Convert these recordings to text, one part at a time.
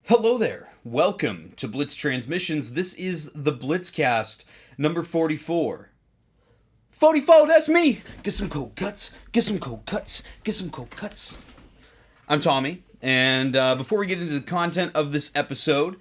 Hello there. Welcome to Blitz Transmissions. This is the Blitzcast number 44. 44, that's me! Get some cold cuts, get some cold cuts, get some cold cuts. I'm Tommy, and before we get into the content of this episode,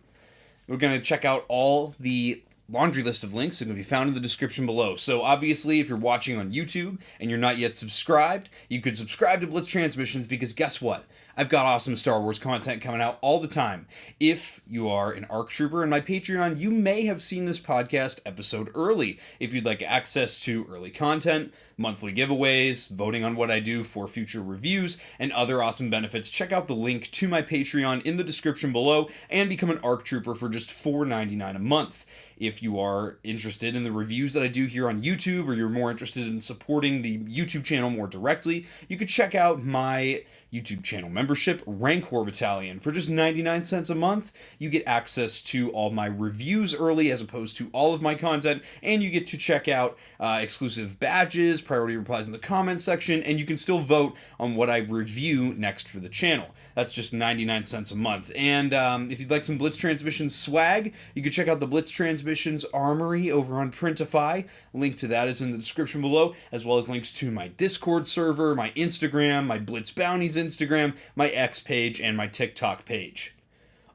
we're going to check out all the laundry list of links that can be found in the description below. So obviously, if you're watching on YouTube and you're not yet subscribed, you could subscribe to Blitz Transmissions because guess what? I've got awesome Star Wars content coming out all the time. If you are an ARC Trooper in my Patreon, you may have seen this podcast episode early. If you'd like access to early content, monthly giveaways, voting on what I do for future reviews, and other awesome benefits, check out the link to my Patreon in the description below and become an ARC Trooper for just $4.99 a month. If you are interested in the reviews that I do here on YouTube, or you're more interested in supporting the YouTube channel more directly, you could check out my YouTube channel membership, Rancor Battalion. For just 99 cents a month, you get access to all my reviews early as opposed to all of my content, and you get to check out exclusive badges, priority replies in the comments section, and you can still vote on what I review next for the channel. That's just 99 cents a month. And if you'd like some Blitz Transmissions swag, you can check out the Blitz Transmissions Armory over on Printify. Link to that is in the description below, as well as links to my Discord server, my Instagram, my Blitz Bounties Instagram, my X page, and my TikTok page.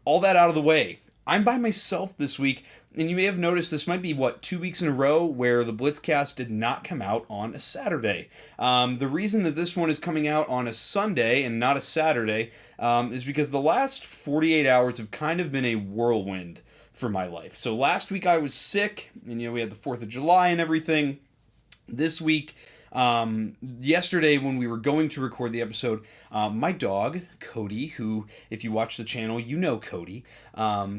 All that out of the way, I'm by myself this week, and you may have noticed this might be, 2 weeks in a row where the Blitzcast did not come out on a Saturday. The reason that this one is coming out on a Sunday and not a Saturday is because the last 48 hours have kind of been a whirlwind for my life. So last week I was sick, and we had the 4th of July and everything. This week, yesterday when we were going to record the episode, my dog, Cody, who, if you watch the channel, you know Cody.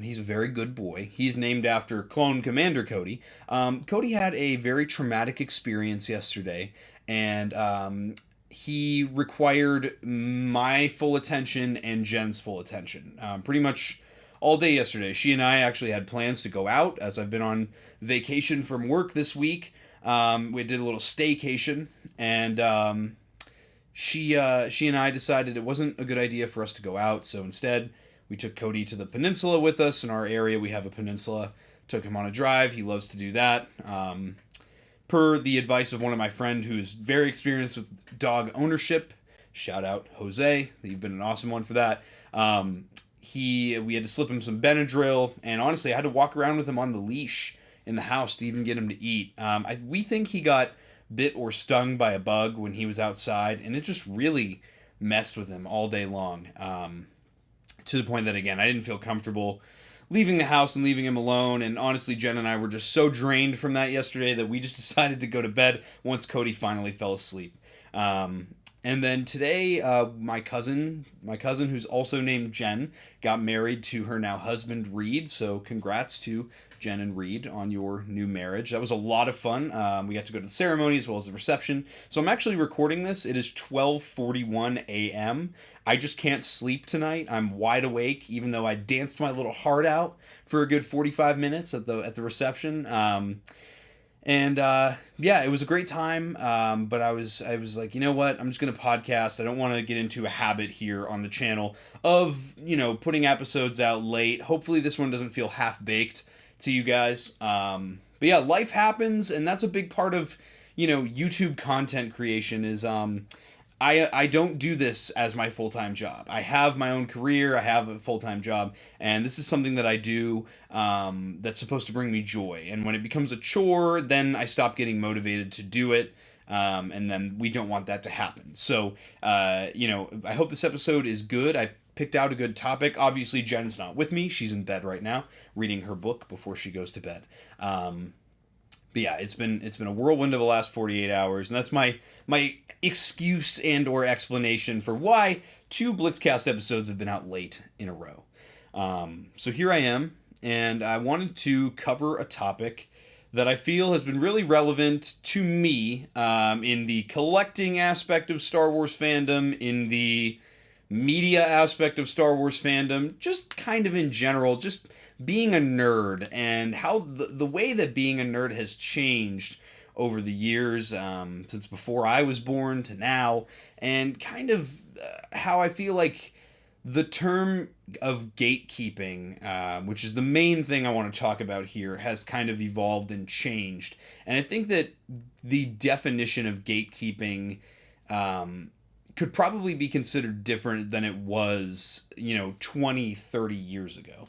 He's a very good boy. He's named after Clone Commander Cody. Cody had a very traumatic experience yesterday, and he required my full attention and Jen's full attention. Pretty much all day yesterday. She and I actually had plans to go out, as I've been on vacation from work this week. We did a little staycation, and she and I decided it wasn't a good idea for us to go out, so instead we took Cody to the peninsula with us. In our area we have a peninsula. Took him on a drive. He loves to do that. Per the advice of one of my friends who is very experienced with dog ownership, shout out Jose, you've been an awesome one for that. We had to slip him some Benadryl, and honestly I had to walk around with him on the leash in the house to even get him to eat. We think he got bit or stung by a bug when he was outside, and it just really messed with him all day long, to the point that, again, I didn't feel comfortable leaving the house and leaving him alone. And honestly, Jen and I were just so drained from that yesterday that we just decided to go to bed once Cody finally fell asleep. And then today, my cousin, who's also named Jen, got married to her now husband, Reed. So congrats to Jen and Reed on your new marriage. That was a lot of fun. We got to go to the ceremony as well as the reception. So I'm actually recording this. It is 12:41 a.m. I just can't sleep tonight. I'm wide awake, even though I danced my little heart out for a good 45 minutes at the reception. Yeah, it was a great time, but I was like, you know what, I'm just going to podcast. I don't want to get into a habit here on the channel of, putting episodes out late. Hopefully this one doesn't feel half-baked to you guys. But yeah, life happens, and that's a big part of, YouTube content creation is, I don't do this as my full-time job. I have my own career, I have a full-time job, and this is something that I do that's supposed to bring me joy. And when it becomes a chore, then I stop getting motivated to do it, and then we don't want that to happen. So, I hope this episode is good. I've picked out a good topic. Obviously, Jen's not with me. She's in bed right now, reading her book before she goes to bed. But yeah, it's been a whirlwind of the last 48 hours, and that's my excuse and or explanation for why 2 Blitzcast episodes have been out late in a row. So here I am, and I wanted to cover a topic that I feel has been really relevant to me in the collecting aspect of Star Wars fandom, in the media aspect of Star Wars fandom, just kind of in general, just being a nerd and how the way that being a nerd has changed over the years, since before I was born to now, and kind of how I feel like the term of gatekeeping, which is the main thing I want to talk about here, has kind of evolved and changed. And I think that the definition of gatekeeping could probably be considered different than it was, 20, 30 years ago.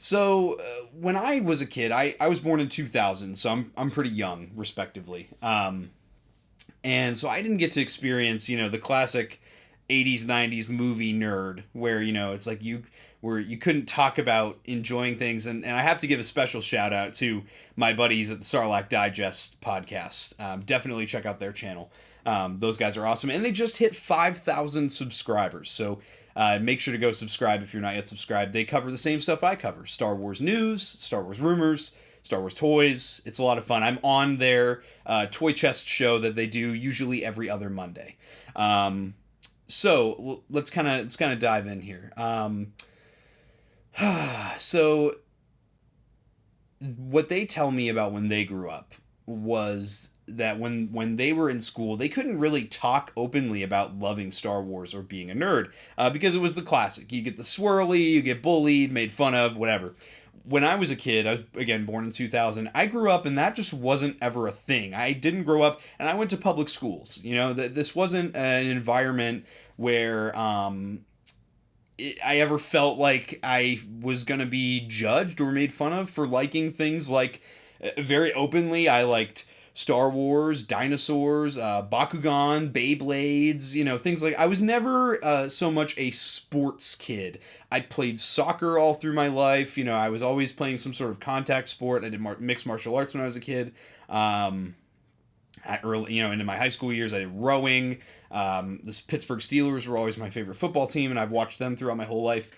So when I was a kid, I was born in 2000, so I'm pretty young, respectively. And so I didn't get to experience, the classic 80s, 90s movie nerd where, it's like you couldn't talk about enjoying things. And I have to give a special shout out to my buddies at the Sarlacc Digest podcast. Definitely check out their channel. Those guys are awesome. And they just hit 5,000 subscribers. So make sure to go subscribe if you're not yet subscribed. They cover the same stuff I cover. Star Wars news, Star Wars rumors, Star Wars toys. It's a lot of fun. I'm on their toy chest show that they do usually every other Monday. So let's kind of dive in here. So what they tell me about when they grew up was that when they were in school, they couldn't really talk openly about loving Star Wars or being a nerd because it was the classic. You get the swirly, you get bullied, made fun of, whatever. When I was a kid, I was, again, born in 2000, I grew up and that just wasn't ever a thing. I didn't grow up, and I went to public schools. This wasn't an environment where I ever felt like I was going to be judged or made fun of for liking things like, very openly, I liked Star Wars, dinosaurs, Bakugan, Beyblades, things like... I was never so much a sports kid. I played soccer all through my life. I was always playing some sort of contact sport. I did mixed martial arts when I was a kid. Into my high school years, I did rowing. The Pittsburgh Steelers were always my favorite football team, and I've watched them throughout my whole life.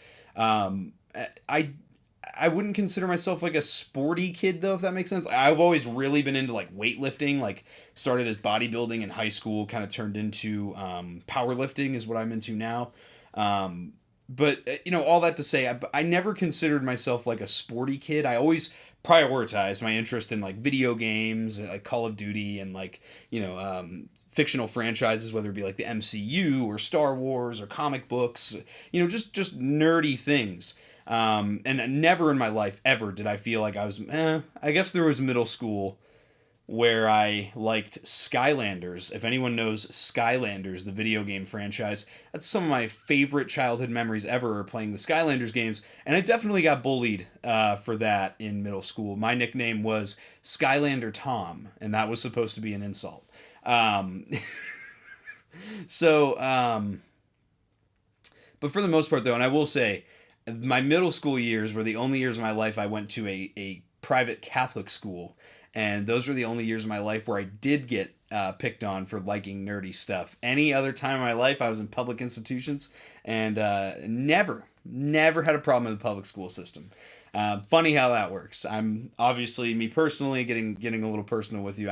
I wouldn't consider myself like a sporty kid, though, if that makes sense. I've always really been into like weightlifting, like started as bodybuilding in high school, kind of turned into powerlifting is what I'm into now. But all that to say, I never considered myself like a sporty kid. I always prioritized my interest in like video games, like Call of Duty, and like, fictional franchises, whether it be like the MCU or Star Wars or comic books, just nerdy things. And never in my life ever did I feel like I was, I guess there was middle school where I liked Skylanders. If anyone knows Skylanders, the video game franchise, that's some of my favorite childhood memories ever, are playing the Skylanders games. And I definitely got bullied for that in middle school. My nickname was Skylander Tom, and that was supposed to be an insult. But for the most part, though, and I will say, my middle school years were the only years of my life I went to a private Catholic school, and those were the only years of my life where I did get picked on for liking nerdy stuff. Any other time in my life, I was in public institutions, and never had a problem with the public school system. Funny how that works. I'm obviously, me personally, getting a little personal with you,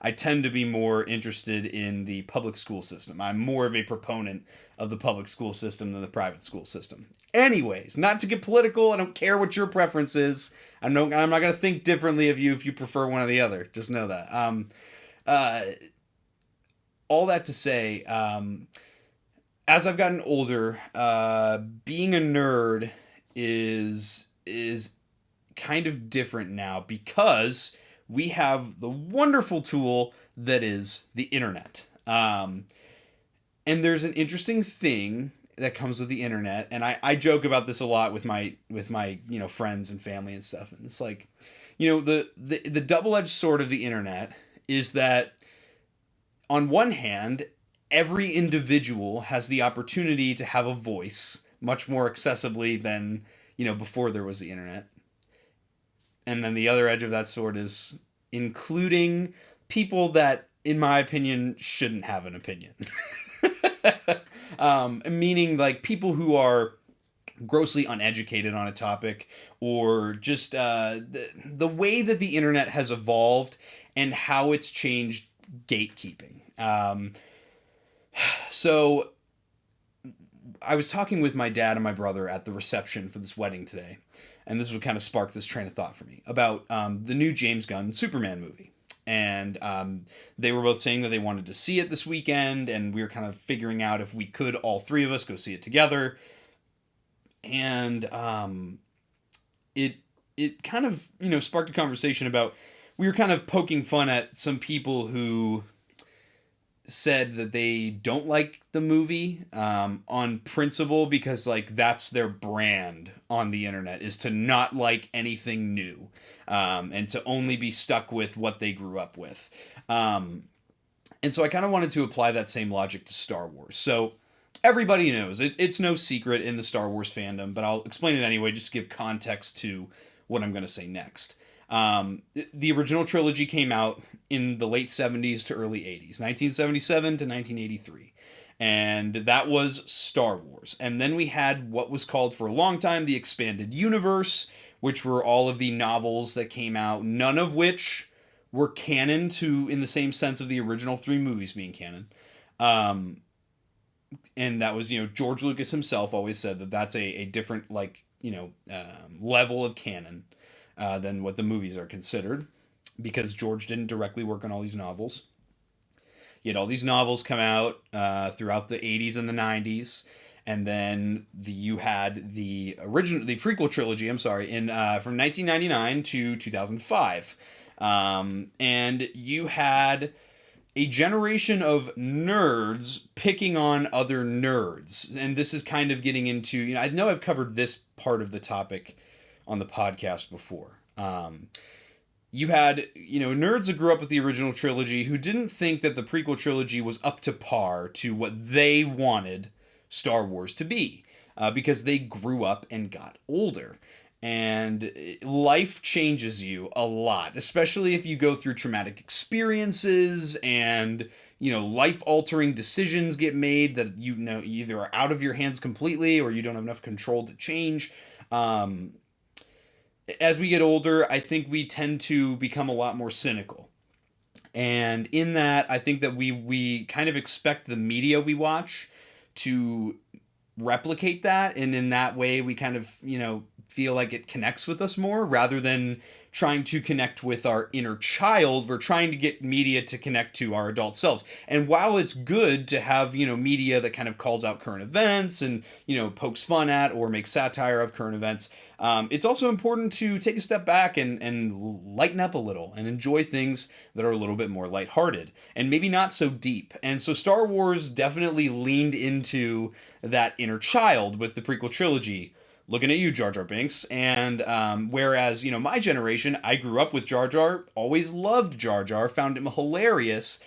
I tend to be more interested in the public school system. I'm more of a proponent of the public school system than the private school system. Anyways, not to get political, I don't care what your preference is. I'm not going to think differently of you if you prefer one or the other. Just know that. All that to say, as I've gotten older, being a nerd is kind of different now because we have the wonderful tool that is the internet. And there's an interesting thing that comes with the internet, and I joke about this a lot with my friends and family and stuff. And it's like, the double-edged sword of the internet is that on one hand, every individual has the opportunity to have a voice much more accessibly than before there was the internet. And then the other edge of that sword is including people that, in my opinion, shouldn't have an opinion. Meaning like people who are grossly uneducated on a topic, or just the way that the internet has evolved and how it's changed gatekeeping. So I was talking with my dad and my brother at the reception for this wedding today. and this would kind of spark this train of thought for me, about the new James Gunn Superman movie. And they were both saying that they wanted to see it this weekend, and we were kind of figuring out if we could, all three of us, go see it together. And it kind of, sparked a conversation about, we were kind of poking fun at some people who said that they don't like the movie on principle, because like that's their brand on the internet, is to not like anything new, and to only be stuck with what they grew up with. And so I kind of wanted to apply that same logic to Star Wars. So everybody knows, it's no secret in the Star Wars fandom, but I'll explain it anyway just to give context to what I'm going to say next. The original trilogy came out in the late 70s to early 80s, 1977 to 1983. And that was Star Wars. And then we had what was called for a long time the Expanded Universe, which were all of the novels that came out, none of which were canon in the same sense of the original three movies being canon. And that was, George Lucas himself always said that that's a different, level of canon than what the movies are considered, because George didn't directly work on all these novels. You had all these novels come out throughout the 80s and the 90s, and then you had the prequel trilogy, from 1999 to 2005. And you had a generation of nerds picking on other nerds. And this is kind of getting into, I know I've covered this part of the topic on the podcast before. You had, nerds that grew up with the original trilogy who didn't think that the prequel trilogy was up to par to what they wanted Star Wars to be, because they grew up and got older. And life changes you a lot, especially if you go through traumatic experiences and, life-altering decisions get made that, either are out of your hands completely or you don't have enough control to change. As we get older, I think we tend to become a lot more cynical. And in that, I think that we kind of expect the media we watch to replicate that. And in that way, we kind of, feel like it connects with us more, rather than trying to connect with our inner child. We're trying to get media to connect to our adult selves. And while it's good to have, media that kind of calls out current events and, pokes fun at or makes satire of current events, it's also important to take a step back and lighten up a little and enjoy things that are a little bit more lighthearted and maybe not so deep. And so Star Wars definitely leaned into that inner child with the prequel trilogy. Looking at you, Jar Jar Binks. And whereas, my generation, I grew up with Jar Jar, always loved Jar Jar, found him hilarious.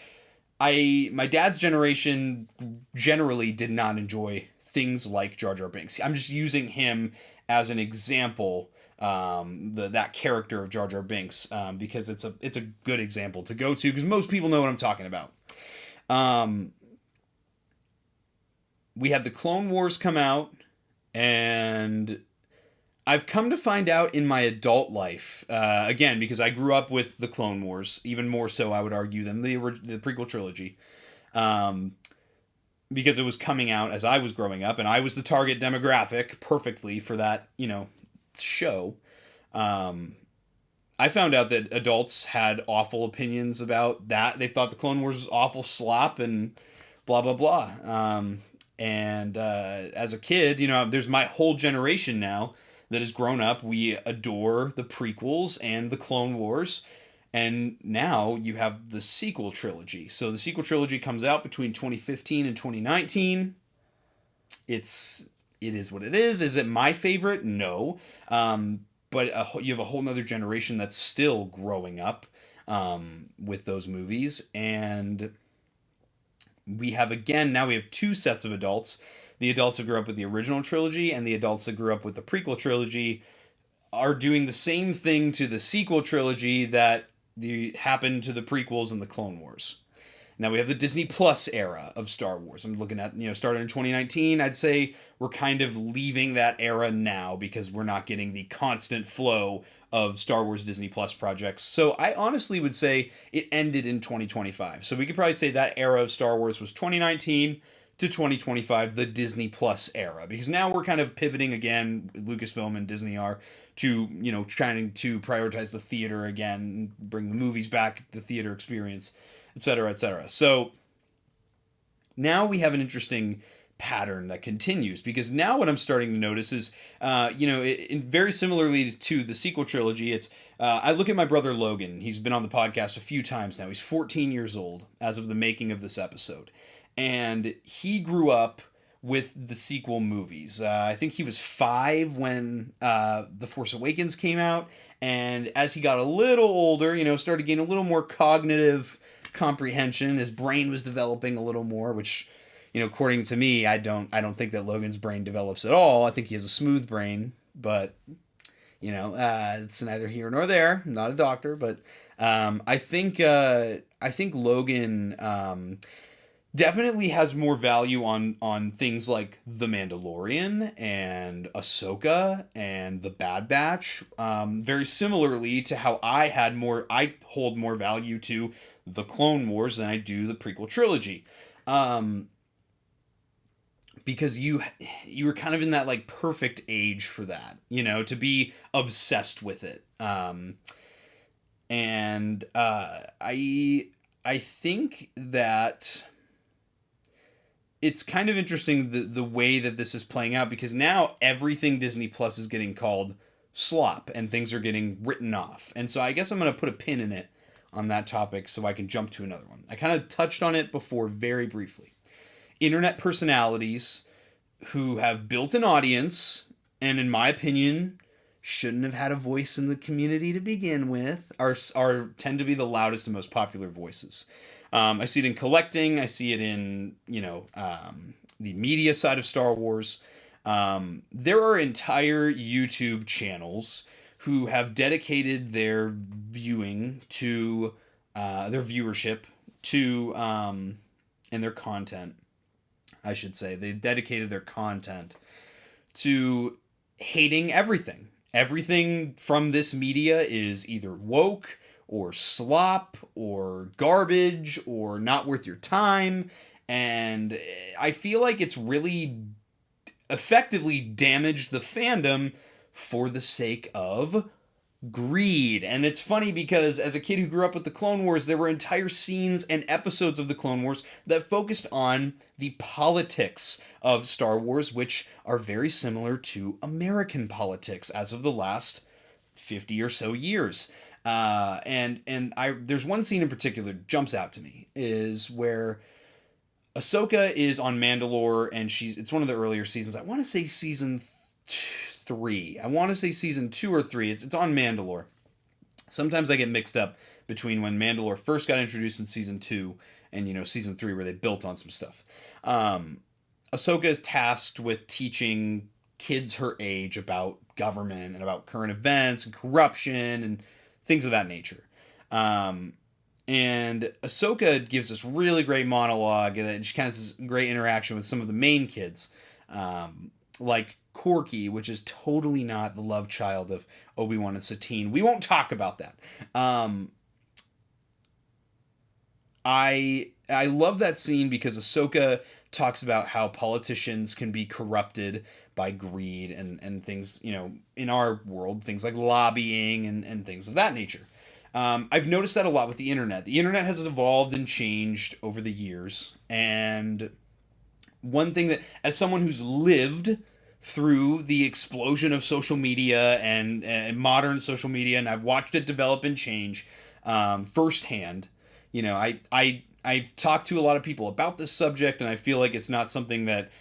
My dad's generation generally did not enjoy things like Jar Jar Binks. I'm just using him as an example, that character of Jar Jar Binks, because it's a good example to go to, because most people know what I'm talking about. We had the Clone Wars come out. And I've come to find out in my adult life, again, because I grew up with the Clone Wars, even more so, I would argue, than the prequel trilogy, because it was coming out as I was growing up, and I was the target demographic perfectly for that, show. I found out that adults had awful opinions about that. They thought the Clone Wars was awful slop and blah, blah, blah. And as a kid, there's my whole generation now that has grown up. We adore the prequels and the Clone Wars. And now you have the sequel trilogy. So the sequel trilogy comes out between 2015 and 2019. It is what it is. Is it my favorite? No. But you have a whole nother generation that's still growing up with those movies. And we have two sets of adults. The adults that grew up with the original trilogy and the adults that grew up with the prequel trilogy are doing the same thing to the sequel trilogy that happened to the prequels and the Clone Wars. Now we have the Disney Plus era of Star Wars. I'm looking at, started in 2019. I'd say we're kind of leaving that era now because we're not getting the constant flow of Star Wars Disney Plus projects. So I honestly would say it ended in 2025. So we could probably say that era of Star Wars was 2019 to 2025, the Disney Plus era. Because now we're kind of pivoting again, Lucasfilm and Disney are, to, trying to prioritize the theater again, bring the movies back, the theater experience, etc., etc. So now we have an interesting pattern that continues, because now what I'm starting to notice is, very similarly to the sequel trilogy, it's I look at my brother Logan. He's been on the podcast a few times now. He's 14 years old as of the making of this episode, and he grew up with the sequel movies. I think he was 5 when The Force Awakens came out, and as he got a little older, started getting a little more cognitive comprehension. His brain was developing a little more, which, according to me, I don't think that Logan's brain develops at all. I think he has a smooth brain, but it's neither here nor there. I'm not a doctor, but I think Logan definitely has more value on things like The Mandalorian and Ahsoka and The Bad Batch. Very similarly to how I hold more value to The Clone Wars than I do the prequel trilogy. Because you were kind of in that like perfect age for that, to be obsessed with it. And I think that it's kind of interesting the way that this is playing out, because now everything Disney Plus is getting called slop and things are getting written off. And so I guess I'm going to put a pin in it on that topic so I can jump to another one. I kind of touched on it before very briefly. Internet personalities who have built an audience and, in my opinion, shouldn't have had a voice in the community to begin with, tend to be the loudest and most popular voices. I see it in collecting. I see it in the media side of Star Wars. There are entire YouTube channels who have dedicated their viewing to their viewership to and their content. I should say they dedicated their content to hating everything. Everything from this media is either woke or slop or garbage or not worth your time. And I feel like it's really effectively damaged the fandom for the sake of greed. And it's funny because as a kid who grew up with the Clone Wars, there were entire scenes and episodes of the Clone Wars that focused on the politics of Star Wars, which are very similar to American politics as of the last 50 or so years. There's one scene in particular that jumps out to me, is where Ahsoka is on Mandalore, and it's one of the earlier seasons. I want to say season 3. I want to say season 2 or 3. It's on Mandalore. Sometimes I get mixed up between when Mandalore first got introduced in season 2 and season 3, where they built on some stuff. Ahsoka is tasked with teaching kids her age about government and about current events and corruption and things of that nature. And Ahsoka gives this really great monologue, and she kind of has this great interaction with some of the main kids, like Corky, which is totally not the love child of Obi-Wan and Satine. We won't talk about that. I love that scene because Ahsoka talks about how politicians can be corrupted by greed and things, in our world, things like lobbying and things of that nature. I've noticed that a lot with the internet. The internet has evolved and changed over the years. And one thing that, as someone who's lived through the explosion of social media and modern social media, and I've watched it develop and change firsthand, I've talked to a lot of people about this subject, and I feel like it's not something that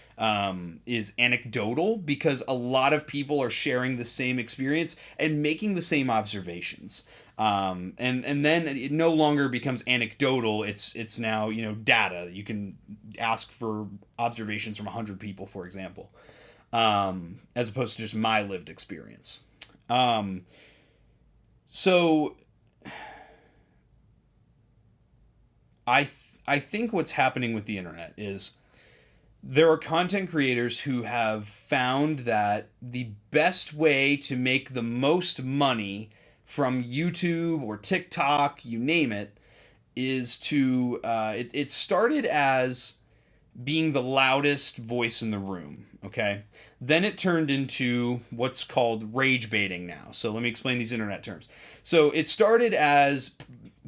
is anecdotal, because a lot of people are sharing the same experience and making the same observations. And then it no longer becomes anecdotal. It's now, data. You can ask for observations from 100 people, for example, as opposed to just my lived experience. So I think what's happening with the internet is there are content creators who have found that the best way to make the most money from YouTube or TikTok, you name it, is to, it started as being the loudest voice in the room. Okay. Then it turned into what's called rage baiting now. So let me explain these internet terms. So it started as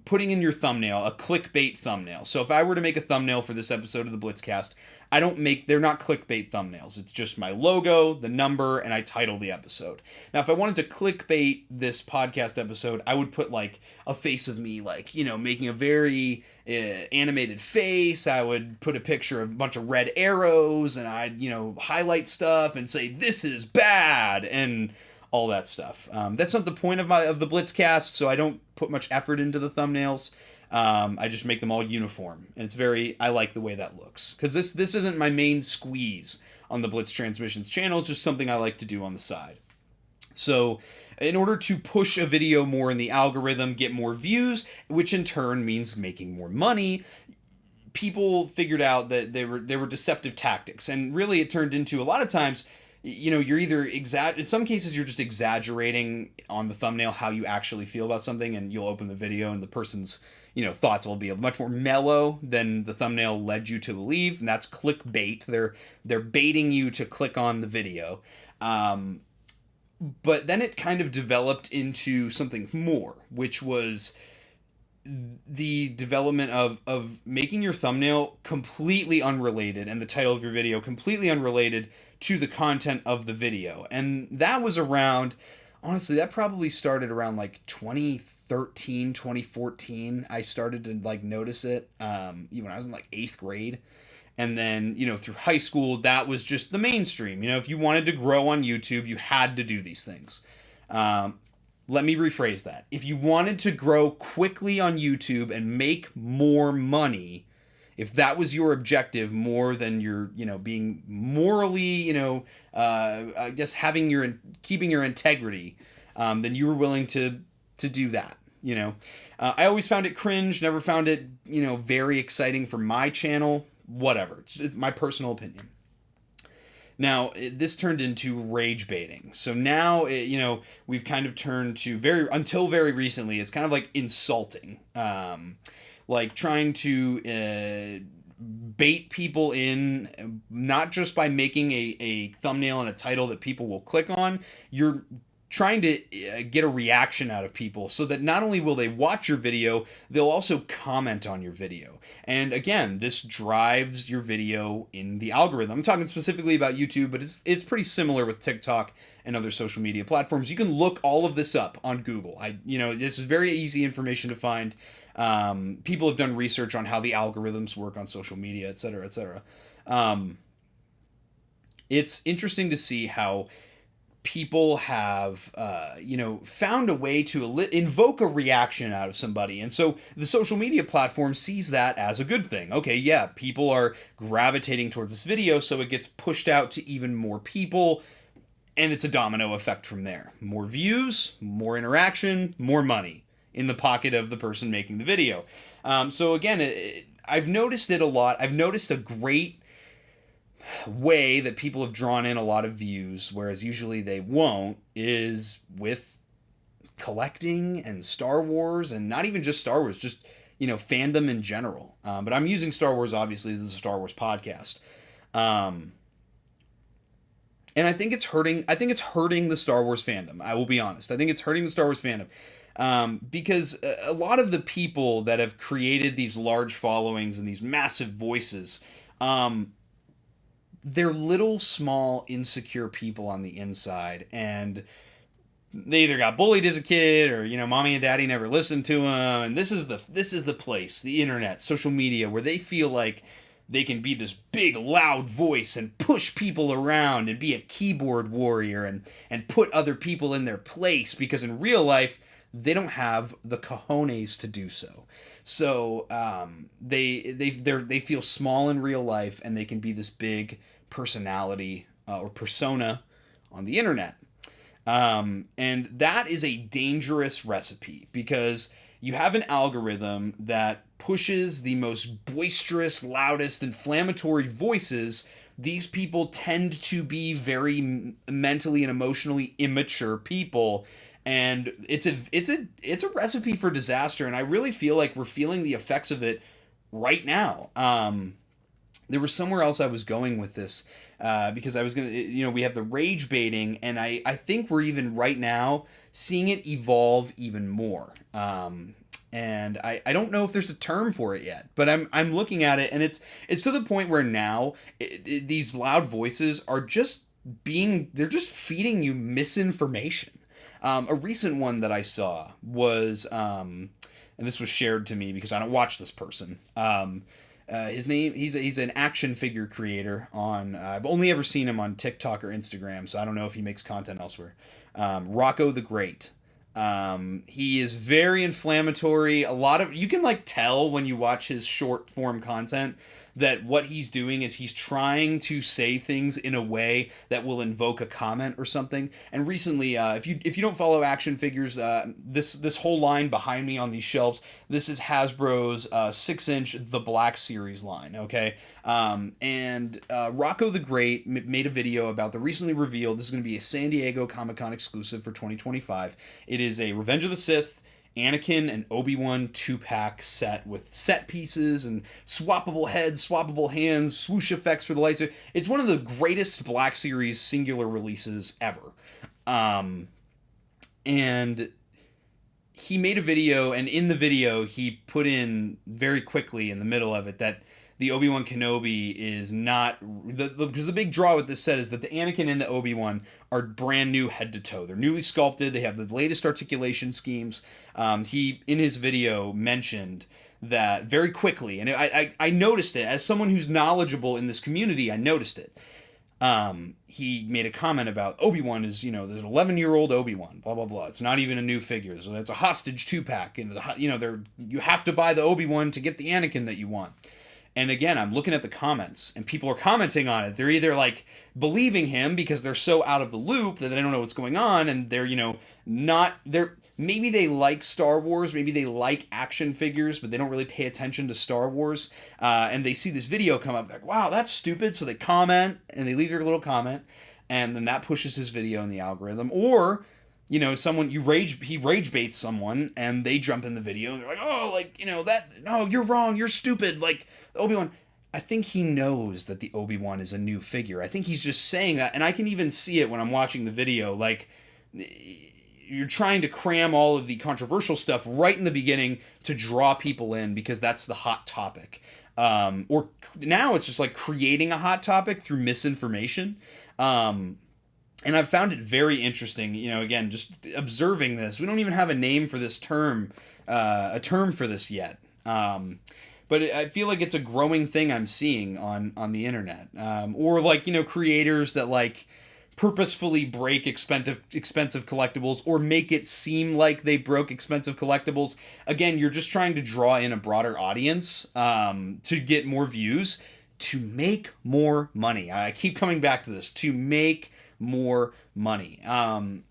putting in your thumbnail, a clickbait thumbnail. So if I were to make a thumbnail for this episode of the Blitzcast, they're not clickbait thumbnails. It's just my logo, the number, and I title the episode. Now, if I wanted to clickbait this podcast episode, I would put like a face of me, like, making a very animated face. I would put a picture of a bunch of red arrows, and I'd, highlight stuff and say, "This is bad," and all that stuff. That's not the point of the Blitzcast, so I don't put much effort into the thumbnails. I just make them all uniform, and I like the way that looks, because this isn't my main squeeze on the Blitz Transmissions channel. It's just something I like to do on the side. So in order to push a video more in the algorithm, get more views, which in turn means making more money, people figured out that they were deceptive tactics, and really it turned into, a lot of times, you're either in some cases you're just exaggerating on the thumbnail how you actually feel about something, and you'll open the video and the person's thoughts will be much more mellow than the thumbnail led you to believe, and that's clickbait. They're baiting you to click on the video. But then it kind of developed into something more, which was the development of making your thumbnail completely unrelated and the title of your video completely unrelated to the content of the video. And that was around, honestly, that probably started around like 2013, 2014. I started to like notice it when I was in like 8th grade. And then, through high school, that was just the mainstream. If you wanted to grow on YouTube, you had to do these things. Let me rephrase that. If you wanted to grow quickly on YouTube and make more money, if that was your objective more than your, being morally, I guess keeping your integrity, then you were willing to do that. I always found it cringe, never found it, very exciting for my channel, whatever. It's my personal opinion. Now, this turned into rage baiting. So now, we've kind of turned to until very recently, it's kind of like insulting. Like trying to bait people in, not just by making a thumbnail and a title that people will click on. You're trying to get a reaction out of people so that not only will they watch your video, they'll also comment on your video. And again, this drives your video in the algorithm. I'm talking specifically about YouTube, but it's pretty similar with TikTok and other social media platforms. You can look all of this up on Google. This is very easy information to find. People have done research on how the algorithms work on social media, et cetera, et cetera. It's interesting to see how people have, found a way to invoke a reaction out of somebody. And so the social media platform sees that as a good thing. Okay, yeah, people are gravitating towards this video, so it gets pushed out to even more people, and it's a domino effect from there. More views, more interaction, more money in the pocket of the person making the video. So again, I've noticed it a lot. I've noticed a great way that people have drawn in a lot of views, whereas usually they won't, is with collecting and Star Wars, and not even just Star Wars, just fandom in general. But I'm using Star Wars obviously as a Star Wars podcast, and I think it's hurting. I think it's hurting the Star Wars fandom. I will be honest. I think it's hurting the Star Wars fandom. Because a lot of the people that have created these large followings and these massive voices, they're little, small, insecure people on the inside, and they either got bullied as a kid, or mommy and daddy never listened to them. And this is the place, the internet, social media, where they feel like they can be this big, loud voice and push people around and be a keyboard warrior and put other people in their place, because in real life they don't have the cojones to do so. So they feel small in real life, and they can be this big personality or persona on the internet. And that is a dangerous recipe, because you have an algorithm that pushes the most boisterous, loudest, inflammatory voices. These people tend to be very mentally and emotionally immature people, and it's a recipe for disaster. And I really feel like we're feeling the effects of it right now. there was somewhere else I was going with this, because I was going to, we have the rage baiting, and I think we're even right now seeing it evolve even more. And I don't know if there's a term for it yet, but I'm looking at it, and it's to the point where now these loud voices are they're just feeding you misinformation. A recent one that I saw was, and this was shared to me because I don't watch this person. His name, he's an action figure creator on, I've only ever seen him on TikTok or Instagram, so I don't know if he makes content elsewhere. Rocco the Great. He is very inflammatory. You can like tell when you watch his short form content that what he's doing is he's trying to say things in a way that will invoke a comment or something. And recently, if you don't follow action figures, this whole line behind me on these shelves, this is Hasbro's 6-inch The Black Series line, okay? And Rocco the Great made a video about the recently revealed, this is going to be a San Diego Comic-Con exclusive for 2025. It is a Revenge of the Sith Anakin and Obi-Wan 2-pack set with set pieces and swappable heads, swappable hands, swoosh effects for the lightsaber. It's one of the greatest Black Series singular releases ever. And he made a video, and in the video he put in very quickly in the middle of it that the Obi-Wan Kenobi is not... Because the big draw with this set is that the Anakin and the Obi-Wan are brand new head to toe. They're newly sculpted. They have the latest articulation schemes. He, in his video, mentioned that very quickly, and I noticed it. As someone who's knowledgeable in this community, I noticed it. He made a comment about Obi-Wan is, there's an 11-year-old Obi-Wan, blah, blah, blah. It's not even a new figure. So that's a hostage 2-pack. And, you have to buy the Obi-Wan to get the Anakin that you want. And again, I'm looking at the comments, and people are commenting on it. They're either, like, believing him because they're so out of the loop that they don't know what's going on, and they're, maybe they like Star Wars, maybe they like action figures, but they don't really pay attention to Star Wars, and they see this video come up, like, wow, that's stupid, so they comment, and they leave their little comment, and then that pushes his video in the algorithm. Or, he rage baits someone, and they jump in the video, and they're like, oh, no, you're wrong, you're stupid, like, Obi-Wan. I think he knows that the Obi-Wan is a new figure. I think he's just saying that, and I can even see it when I'm watching the video, like, you're trying to cram all of the controversial stuff right in the beginning to draw people in because that's the hot topic. Or now it's just like creating a hot topic through misinformation. And I've found it very interesting, again, just observing this. We don't even have a name for this term, a term for this yet. But I feel like it's a growing thing I'm seeing on the internet. Or like, creators that like purposefully break expensive collectibles or make it seem like they broke expensive collectibles. Again, you're just trying to draw in a broader audience to get more views, to make more money. I keep coming back to this, to make more money. And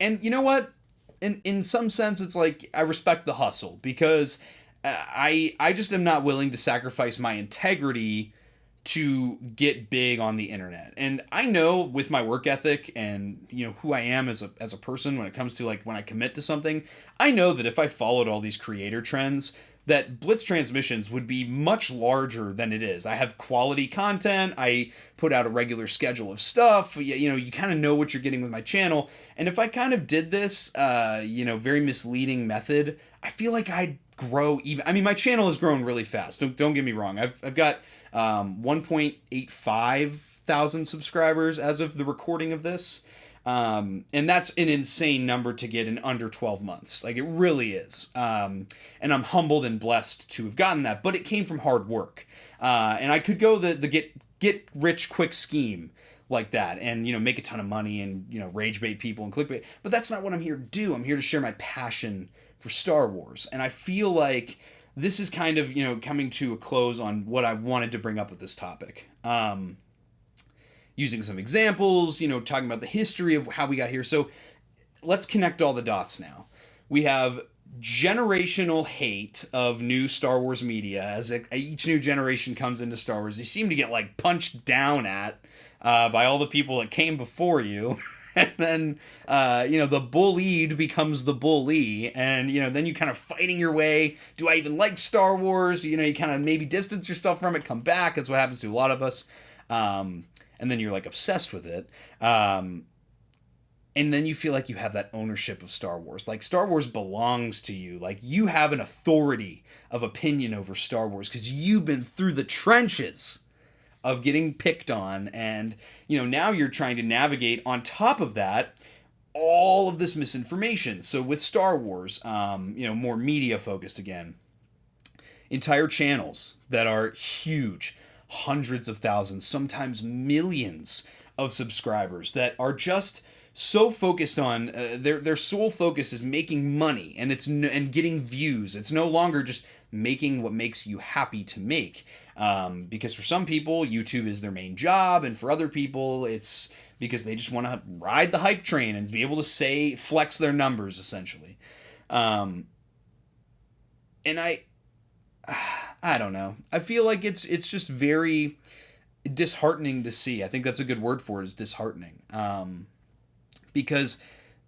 you know what? In some sense, it's like I respect the hustle because I just am not willing to sacrifice my integrity to get big on the internet. And I know with my work ethic and who I am as a person when it comes to like when I commit to something, I know that if I followed all these creator trends, that Blitz Transmissions would be much larger than it is. I have quality content. I put out a regular schedule of stuff. You kind of know what you're getting with my channel. And if I kind of did this, very misleading method, I feel like I'd grow even. I mean, my channel has grown really fast. Don't get me wrong. I've got 1.85 thousand subscribers as of the recording of this. And that's an insane number to get in under 12 months. Like, it really is. And I'm humbled and blessed to have gotten that, but it came from hard work. And I could go the get rich quick scheme like that and, make a ton of money and, rage bait people and clickbait. But that's not what I'm here to do. I'm here to share my passion for Star Wars. And I feel like this is kind of, coming to a close on what I wanted to bring up with this topic. Using some examples, talking about the history of how we got here. So let's connect all the dots now. We have generational hate of new Star Wars media. As each new generation comes into Star Wars, you seem to get like punched down at by all the people that came before you. And then, the bullied becomes the bully. And, then you kind of fighting your way. Do I even like Star Wars? You kind of maybe distance yourself from it, come back. That's what happens to a lot of us. And then you're like obsessed with it. And then you feel like you have that ownership of Star Wars. Like, Star Wars belongs to you. Like, you have an authority of opinion over Star Wars because you've been through the trenches of getting picked on. And, now you're trying to navigate on top of that all of this misinformation. So with Star Wars, more media focused again. Entire channels that are huge, hundreds of thousands, sometimes millions of subscribers that are just so focused on their sole focus is making money and and getting views. It's no longer just making what makes you happy to make, because for some people YouTube is their main job, and for other people it's because they just want to ride the hype train and be able to flex their numbers essentially. And I don't know. I feel like it's just very disheartening to see. I think that's a good word for it, is disheartening. Because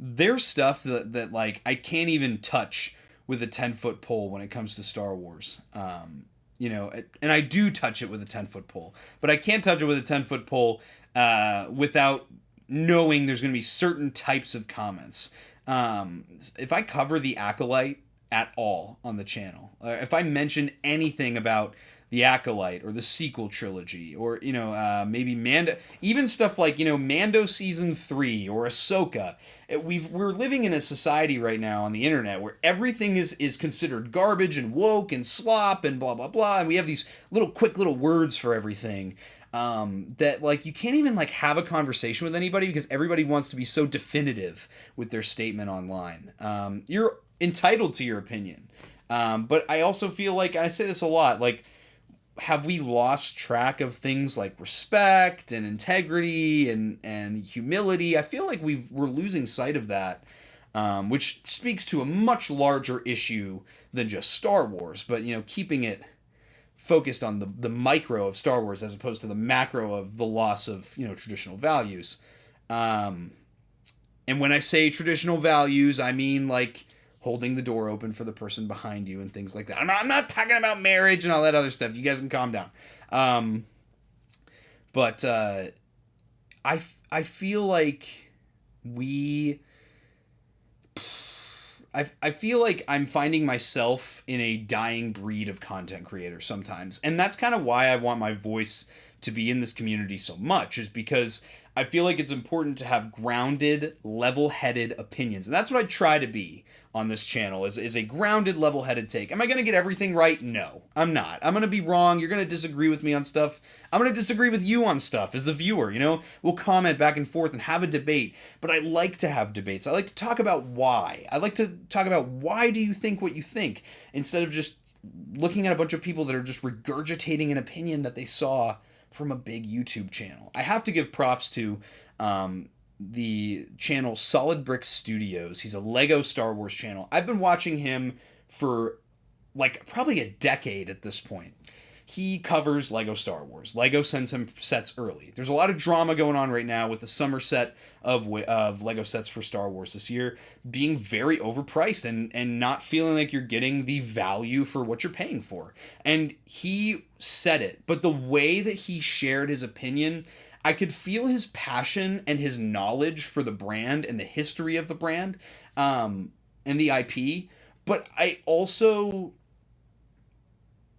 there's stuff that like I can't even touch with a 10-foot pole when it comes to Star Wars. And I do touch it with a 10-foot pole, but I can't touch it with a 10-foot pole without knowing there's going to be certain types of comments. If I cover the Acolyte at all on the channel, if I mention anything about the Acolyte or the sequel trilogy, or maybe Mando, even stuff like Mando season 3 or Ahsoka, we're living in a society right now on the internet where everything is considered garbage and woke and slop and blah blah blah, and we have these quick little words for everything, that like you can't even like have a conversation with anybody because everybody wants to be so definitive with their statement online. You're entitled to your opinion, but I also feel like, I say this a lot, like, have we lost track of things like respect and integrity and humility? I feel like we're losing sight of that, which speaks to a much larger issue than just Star Wars, but keeping it focused on the micro of Star Wars as opposed to the macro of the loss of traditional values. And when I say traditional values, I mean like holding the door open for the person behind you and things like that. I'm not talking about marriage and all that other stuff. You guys can calm down. But I feel like I feel like I'm finding myself in a dying breed of content creators sometimes. And that's kind of why I want my voice to be in this community so much, is because I feel like it's important to have grounded, level-headed opinions. And that's what I try to be on this channel, is a grounded, level-headed take. Am I going to get everything right? No, I'm not. I'm going to be wrong. You're going to disagree with me on stuff. I'm going to disagree with you on stuff as the viewer. We'll comment back and forth and have a debate. But I like to have debates. I like to talk about why. I like to talk about why do you think what you think, instead of just looking at a bunch of people that are just regurgitating an opinion that they saw from a big YouTube channel. I have to give props to the channel Solid Brick Studios. He's a Lego Star Wars channel. I've been watching him for like probably a decade at this point. He covers Lego Star Wars. Lego sends him sets early. There's a lot of drama going on right now with the summer set of Lego sets for Star Wars this year being very overpriced and not feeling like you're getting the value for what you're paying for. And he said it, but the way that he shared his opinion, I could feel his passion and his knowledge for the brand and the history of the brand, and the IP. But I also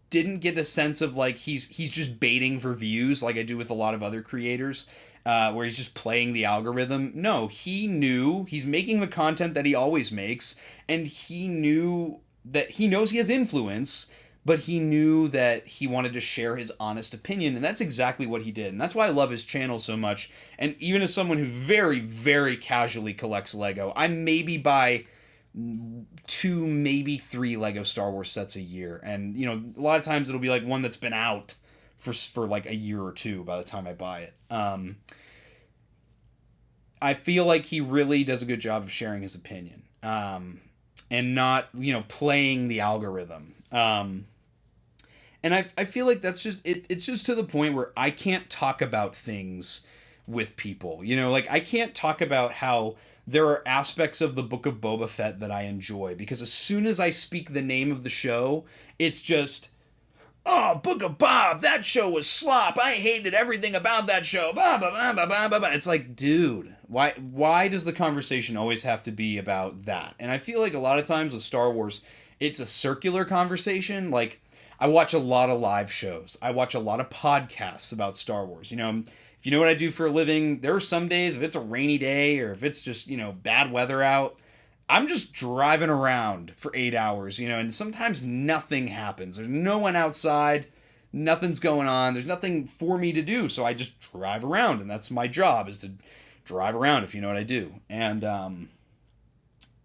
didn't get a sense of like he's just baiting for views like I do with a lot of other creators, where he's just playing the algorithm. No, he knew he's making the content that he always makes, and he knew that he knows he has influence, but he knew that he wanted to share his honest opinion, and that's exactly what he did. And that's why I love his channel so much. And even as someone who very, very casually collects Lego, I maybe buy 2, maybe 3 Lego Star Wars sets a year. And, a lot of times it'll be like one that's been out for like a year or 2 by the time I buy it. I feel like he really does a good job of sharing his opinion, and not, playing the algorithm. And I feel like that's just, it's just to the point where I can't talk about things with people. You know, like I can't talk about how there are aspects of the Book of Boba Fett that I enjoy, because as soon as I speak the name of the show, it's just, oh, Book of Bob, that show was slop. I hated everything about that show. Blah, blah, blah, blah, blah, blah, blah. It's like, dude, why does the conversation always have to be about that? And I feel like a lot of times with Star Wars, it's a circular conversation. Like, I watch a lot of live shows. I watch a lot of podcasts about Star Wars. You know, if you know what I do for a living, there are some days, if it's a rainy day or if it's just, you know, bad weather out, I'm just driving around for 8 hours, you know, and sometimes nothing happens. There's no one outside. Nothing's going on. There's nothing for me to do. So I just drive around, and that's my job, is to drive around, if you know what I do. And,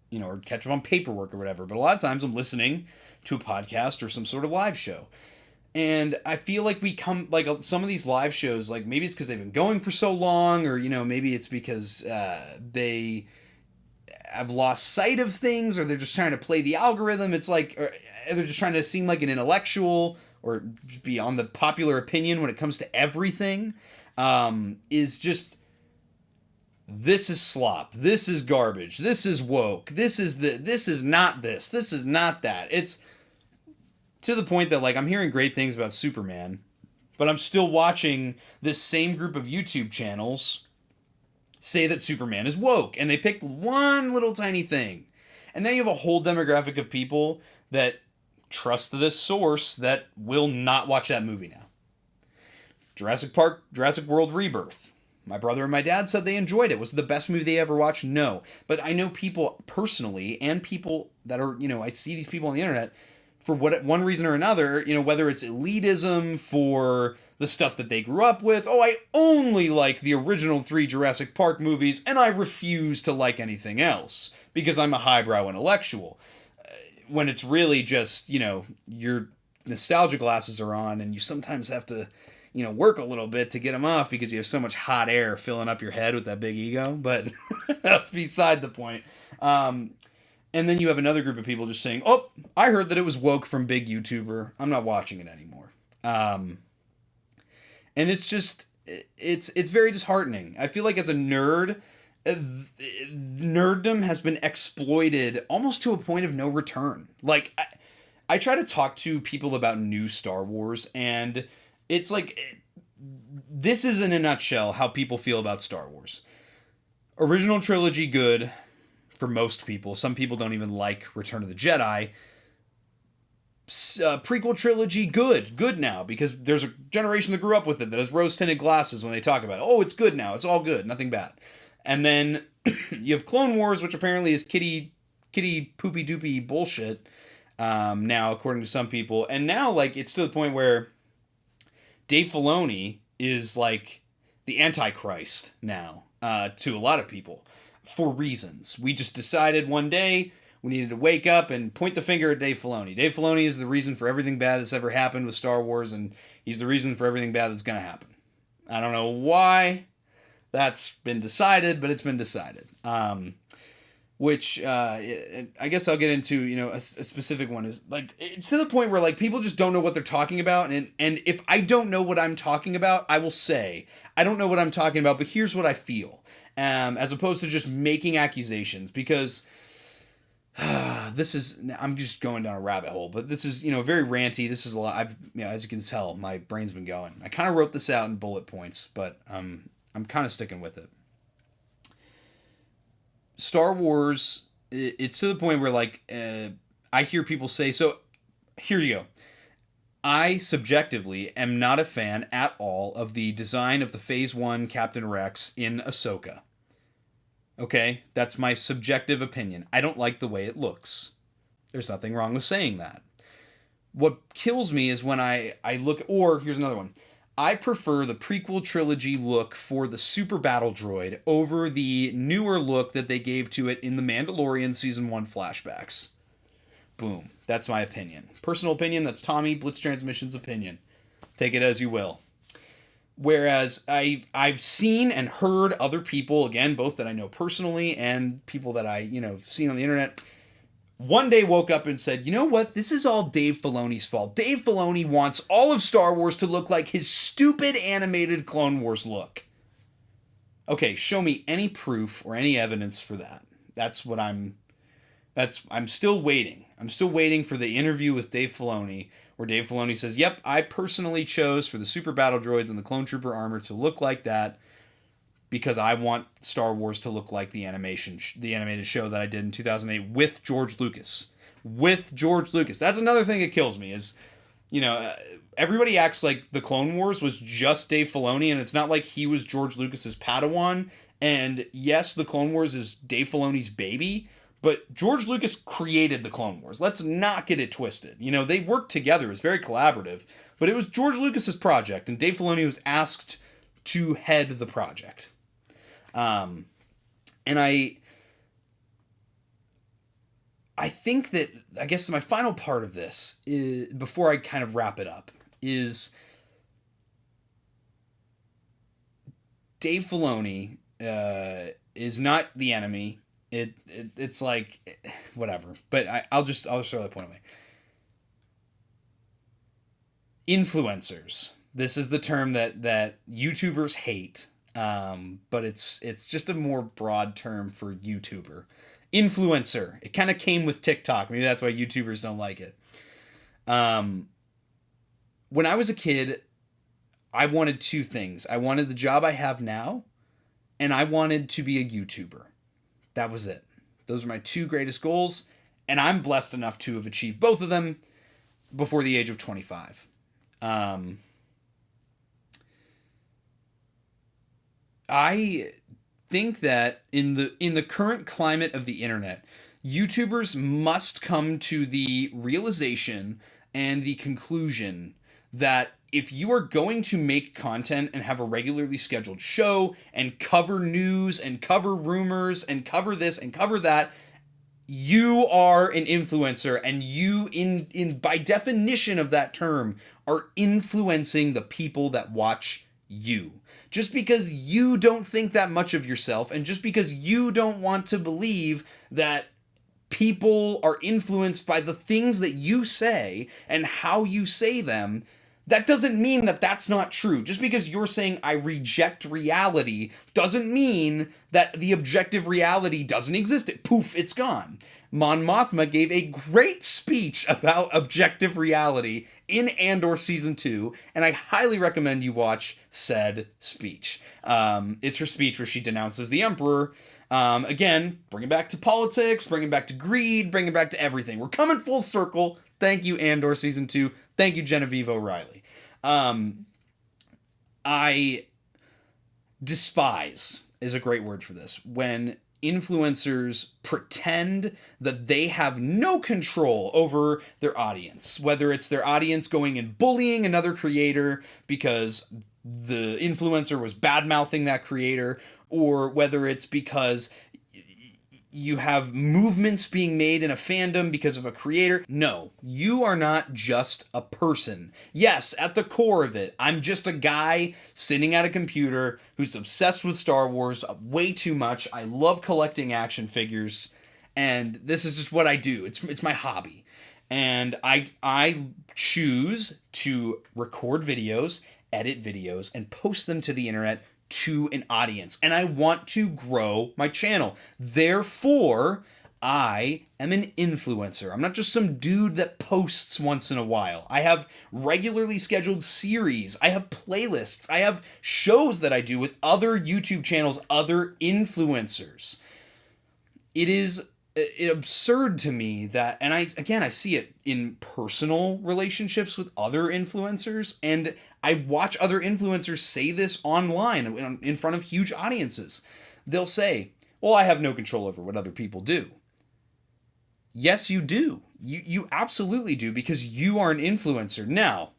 you know, or catch up on paperwork or whatever. But a lot of times I'm listening to a podcast or some sort of live show. And I feel like we come, like some of these live shows, like maybe it's because they've been going for so long, or, you know, maybe it's because they have lost sight of things, or they're just trying to play the algorithm. It's like, or they're just trying to seem like an intellectual or be on the popular opinion when it comes to everything, is just, this is slop, this is garbage, this is woke, this is not this is not that. It's to the point that, like, I'm hearing great things about Superman, but I'm still watching this same group of YouTube channels say that Superman is woke, and they picked one little tiny thing. And now you have a whole demographic of people that trust this source that will not watch that movie now. Jurassic World Rebirth. My brother and my dad said they enjoyed it. Was it the best movie they ever watched? No. But I know people personally, and people that are, you know, I see these people on the internet, for one reason or another, you know, whether it's elitism for the stuff that they grew up with. Oh, I only like the original 3 Jurassic Park movies, and I refuse to like anything else because I'm a highbrow intellectual. When it's really just, you know, your nostalgia glasses are on, and you sometimes have to, you know, work a little bit to get them off because you have so much hot air filling up your head with that big ego. But that's beside the point. And then you have another group of people just saying, oh, I heard that it was woke from big YouTuber. I'm not watching it anymore. And it's just, it's very disheartening. I feel like as a nerd, nerddom has been exploited almost to a point of no return. Like, I try to talk to people about new Star Wars, and it's like, this is in a nutshell how people feel about Star Wars. Original trilogy, good. For most people. Some people don't even like Return of the Jedi. Prequel trilogy, good now, because there's a generation that grew up with it that has rose-tinted glasses when they talk about it. Oh, it's good now. It's all good. Nothing bad. And then you have Clone Wars, which apparently is kitty poopy-doopy bullshit now, according to some people. And now, like, it's to the point where Dave Filoni is, like, the Antichrist now to a lot of people. For reasons. We just decided one day we needed to wake up and point the finger at Dave Filoni. Dave Filoni is the reason for everything bad that's ever happened with Star Wars, and he's the reason for everything bad that's going to happen. I don't know why that's been decided, but it's been decided. Which I guess I'll get into, you know, a specific one is, like, it's to the point where, like, people just don't know what they're talking about, and if I don't know what I'm talking about, I will say, I don't know what I'm talking about, but here's what I feel. As opposed to just making accusations, because this is, I'm just going down a rabbit hole, but this is, you know, very ranty. This is a lot. You know, as you can tell, my brain's been going. I kind of wrote this out in bullet points, but I'm kind of sticking with it. Star Wars, it's to the point where, like, I hear people say, so here you go. I subjectively am not a fan at all of the design of the Phase 1 Captain Rex in Ahsoka. Okay? That's my subjective opinion. I don't like the way it looks. There's nothing wrong with saying that. What kills me is when I look, or here's another one. I prefer the prequel trilogy look for the Super Battle Droid over the newer look that they gave to it in the Mandalorian Season 1 flashbacks. Boom. That's my opinion. Personal opinion, that's Tommy, Blitz Transmissions' opinion. Take it as you will. Whereas I've seen and heard other people, again, both that I know personally and people that I, you know, seen on the internet, one day woke up and said, you know what? This is all Dave Filoni's fault. Dave Filoni wants all of Star Wars to look like his stupid animated Clone Wars look. Okay, show me any proof or any evidence for that. That's what I'm still waiting. I'm still waiting for the interview with Dave Filoni where Dave Filoni says, "Yep, I personally chose for the super battle droids and the clone trooper armor to look like that because I want Star Wars to look like the animated show that I did in 2008 with George Lucas." With George Lucas. That's another thing that kills me is, everybody acts like the Clone Wars was just Dave Filoni, and it's not like he was George Lucas's Padawan. And yes, the Clone Wars is Dave Filoni's baby, but George Lucas created the Clone Wars. Let's not get it twisted. They worked together. It was very collaborative, but it was George Lucas's project, and Dave Filoni was asked to head the project. And I think that, I guess my final part of this is, before I kind of wrap it up, is Dave Filoni is not the enemy. It's like, whatever. But I'll just throw that point away. Influencers. This is the term that YouTubers hate, but it's just a more broad term for YouTuber. Influencer. It kind of came with TikTok. Maybe that's why YouTubers don't like it. When I was a kid, I wanted two things. I wanted the job I have now, and I wanted to be a YouTuber. That was it. Those are my two greatest goals, and I'm blessed enough to have achieved both of them before the age of 25. I think that in the current climate of the internet, YouTubers must come to the realization and the conclusion that if you are going to make content and have a regularly scheduled show and cover news and cover rumors and cover this and cover that, you are an influencer, and you in by definition of that term are influencing the people that watch you. Just because you don't think that much of yourself, and just because you don't want to believe that people are influenced by the things that you say and how you say them, that doesn't mean that that's not true. Just because you're saying I reject reality doesn't mean that the objective reality doesn't exist. Poof, it's gone. Mon Mothma gave a great speech about objective reality in Andor Season 2, and I highly recommend you watch said speech. It's her speech where she denounces the Emperor. Again, bring it back to politics, bring it back to greed, bring it back to everything. We're coming full circle. Thank you, Andor Season 2. Thank you, Genevieve O'Reilly. I despise is a great word for this. When influencers pretend that they have no control over their audience, whether it's their audience going and bullying another creator because the influencer was bad-mouthing that creator, or whether it's because you have movements being made in a fandom because of a creator. No, you are not just a person. Yes, at the core of it, I'm just a guy sitting at a computer who's obsessed with Star Wars way too much. I love collecting action figures, and this is just what I do. It's my hobby. And I choose to record videos, edit videos, and post them to the internet to an audience, and I want to grow my channel. Therefore, I am an influencer. I'm not just some dude that posts once in a while. I have regularly scheduled series. I have playlists. I have shows that I do with other YouTube channels, other influencers. It is absurd to me that, and I see it in personal relationships with other influencers, and I watch other influencers say this online in front of huge audiences. They'll say, well, I have no control over what other people do. Yes, you do. You absolutely do, because you are an influencer. Now,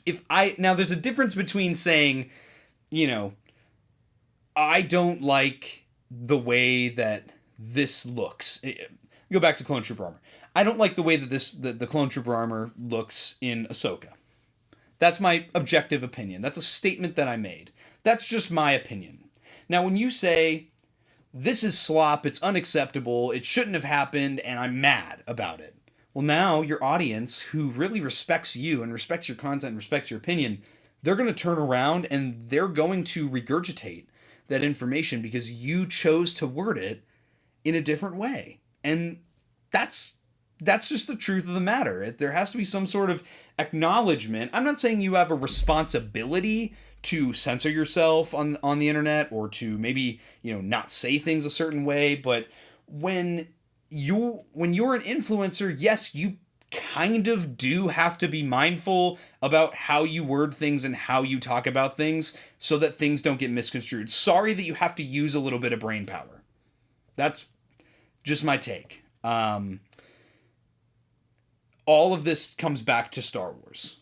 there's a difference between saying, I don't like the way that this looks. Go back to Clone Trooper armor. I don't like the way that the Clone Trooper armor looks in Ahsoka. That's my objective opinion. That's a statement that I made. That's just my opinion. Now, when you say, this is slop, it's unacceptable, it shouldn't have happened, and I'm mad about it. Well, now your audience, who really respects you and respects your content and respects your opinion, they're going to turn around and they're going to regurgitate that information because you chose to word it in a different way. And that's just the truth of the matter. There has to be some sort of acknowledgement. I'm not saying you have a responsibility to censor yourself on the internet or to maybe, not say things a certain way, but when you're an influencer, yes, you kind of do have to be mindful about how you word things and how you talk about things so that things don't get misconstrued. Sorry that you have to use a little bit of brain power. That's just my take. All of this comes back to Star Wars.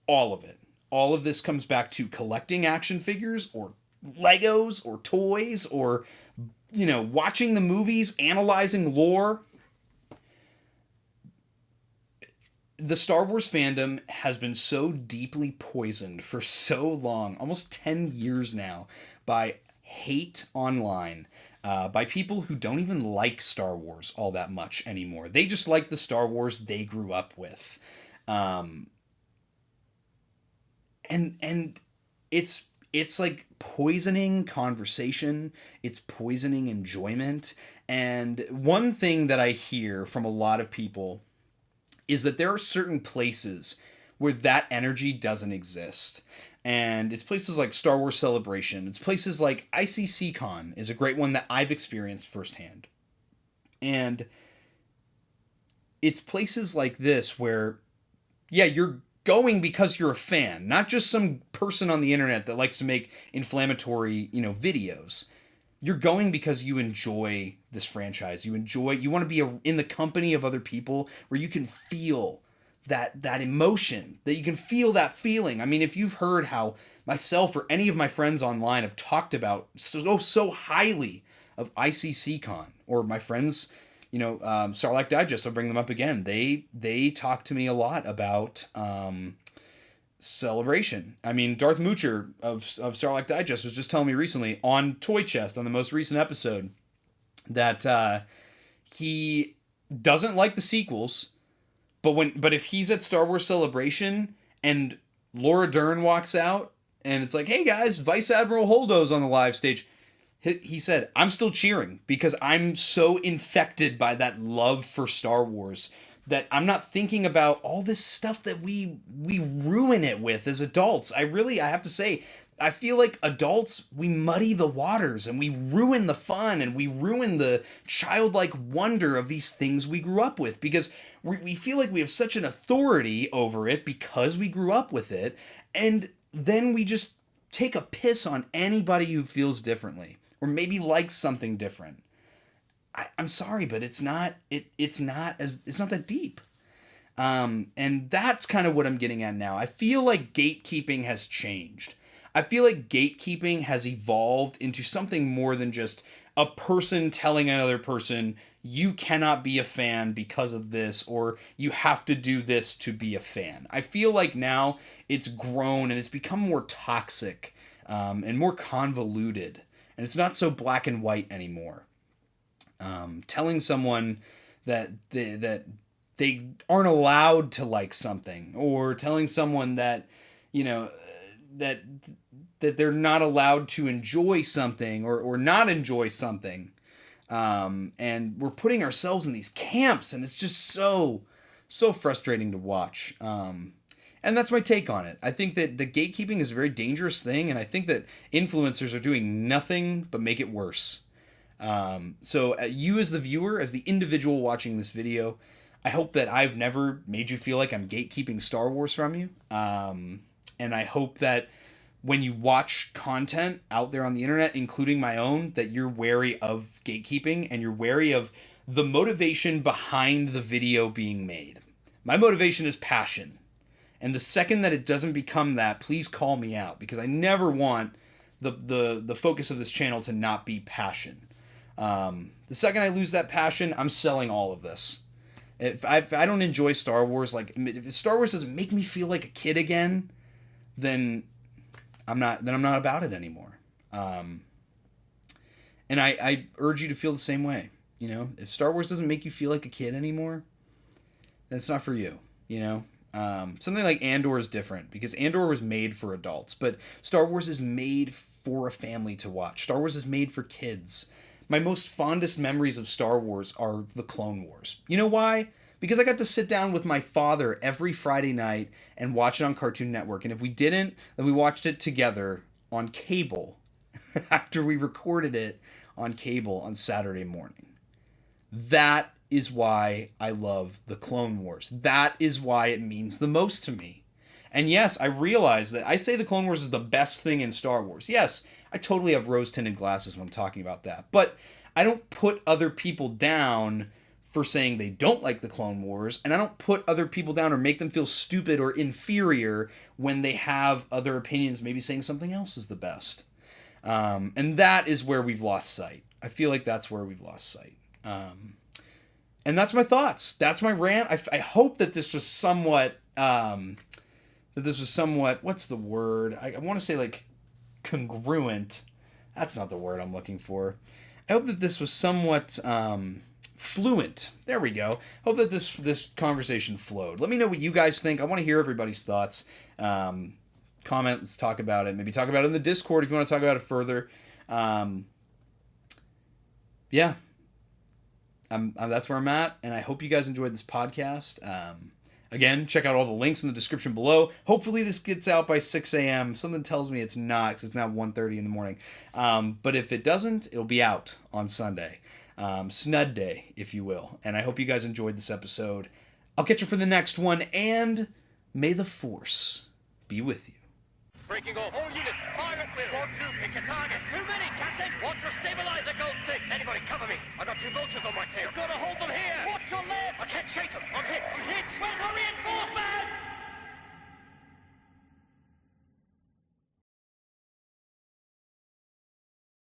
All of it. All of this comes back to collecting action figures or Legos or toys or, watching the movies, analyzing lore. The Star Wars fandom has been so deeply poisoned for so long, almost 10 years now, by hate online, by people who don't even like Star Wars all that much anymore. They just like the Star Wars they grew up with. And it's like poisoning conversation. It's poisoning enjoyment. And one thing that I hear from a lot of people is that there are certain places where that energy doesn't exist. And it's places like Star Wars Celebration. It's places like ICC-Con is a great one that I've experienced firsthand. And it's places like this where, yeah, you're going because you're a fan, not just some person on the internet that likes to make inflammatory, videos. You're going because you enjoy this franchise. You want to be in the company of other people where you can feel that emotion, that you can feel that feeling. I mean, if you've heard how myself or any of my friends online have talked about so highly of ICC-Con, or my friends, Sarlacc Digest, I'll bring them up again. They talk to me a lot about Celebration. I mean, Darth Moocher of Sarlacc Digest was just telling me recently on Toy Chest, on the most recent episode, that he doesn't like the sequels, but if he's at Star Wars Celebration and Laura Dern walks out and it's like, hey guys, Vice Admiral Holdo's on the live stage, he said, I'm still cheering because I'm so infected by that love for Star Wars that I'm not thinking about all this stuff that we ruin it with as adults. I have to say, I feel like adults, we muddy the waters and we ruin the fun and we ruin the childlike wonder of these things we grew up with because we feel like we have such an authority over it because we grew up with it, and then we just take a piss on anybody who feels differently or maybe likes something different. I'm sorry, but it's not that deep. And that's kind of what I'm getting at now. I feel like gatekeeping has changed. I feel like gatekeeping has evolved into something more than just a person telling another person, you cannot be a fan because of this, or you have to do this to be a fan. I feel like now it's grown and it's become more toxic, and more convoluted, and it's not so black and white anymore. Telling someone that they aren't allowed to like something, or telling someone that, that they're not allowed to enjoy something or not enjoy something. And we're putting ourselves in these camps, and it's just so frustrating to watch. And that's my take on it. I think that the gatekeeping is a very dangerous thing, and I think that influencers are doing nothing but make it worse. So you as the viewer, as the individual watching this video, I hope that I've never made you feel like I'm gatekeeping Star Wars from you. And I hope that when you watch content out there on the internet, including my own, that you're wary of gatekeeping and you're wary of the motivation behind the video being made. My motivation is passion. And the second that it doesn't become that, please call me out, because I never want the focus of this channel to not be passion. The second I lose that passion, I'm selling all of this. If I don't enjoy Star Wars, if Star Wars doesn't make me feel like a kid again, then I'm not about it anymore. And I urge you to feel the same way. If Star Wars doesn't make you feel like a kid anymore, then it's not for you. Something like Andor is different because Andor was made for adults, but Star Wars is made for a family to watch. Star Wars is made for kids. My most fondest memories of Star Wars are the Clone Wars. You know why? Because I got to sit down with my father every Friday night and watch it on Cartoon Network. And if we didn't, then we watched it together on cable after we recorded it on cable on Saturday morning. That is why I love the Clone Wars. That is why it means the most to me. And yes, I realize that I say the Clone Wars is the best thing in Star Wars. Yes, I totally have rose-tinted glasses when I'm talking about that. But I don't put other people down for saying they don't like the Clone Wars, and I don't put other people down or make them feel stupid or inferior when they have other opinions, maybe saying something else is the best. And that is where we've lost sight. I feel like that's where we've lost sight. And that's my thoughts. That's my rant. I hope that this was somewhat, what's the word? I want to say like congruent. That's not the word I'm looking for. I hope that this was somewhat fluent. There we go. Hope that this conversation flowed. Let me know what you guys think. I want to hear everybody's thoughts. Comment, let's talk about it. Maybe talk about it in the Discord if you want to talk about it further. Yeah. That's where I'm at, and I hope you guys enjoyed this podcast. Again, check out all the links in the description below. Hopefully this gets out by 6 a.m. Something tells me it's not, because it's now 1:30 in the morning. But if it doesn't, it'll be out on Sunday. Snud day, if you will. And I hope you guys enjoyed this episode. I'll catch you for the next one, and may the Force be with you. Breaking off. All units, fire at will. 1-2, pick a target. Too many, Captain. Watch your stabilizer, Gold 6. Anybody cover me. I got 2 vultures on my tail. Gotta hold them here. Watch your left. I can't shake them. I'm hit. Where's our reinforcement?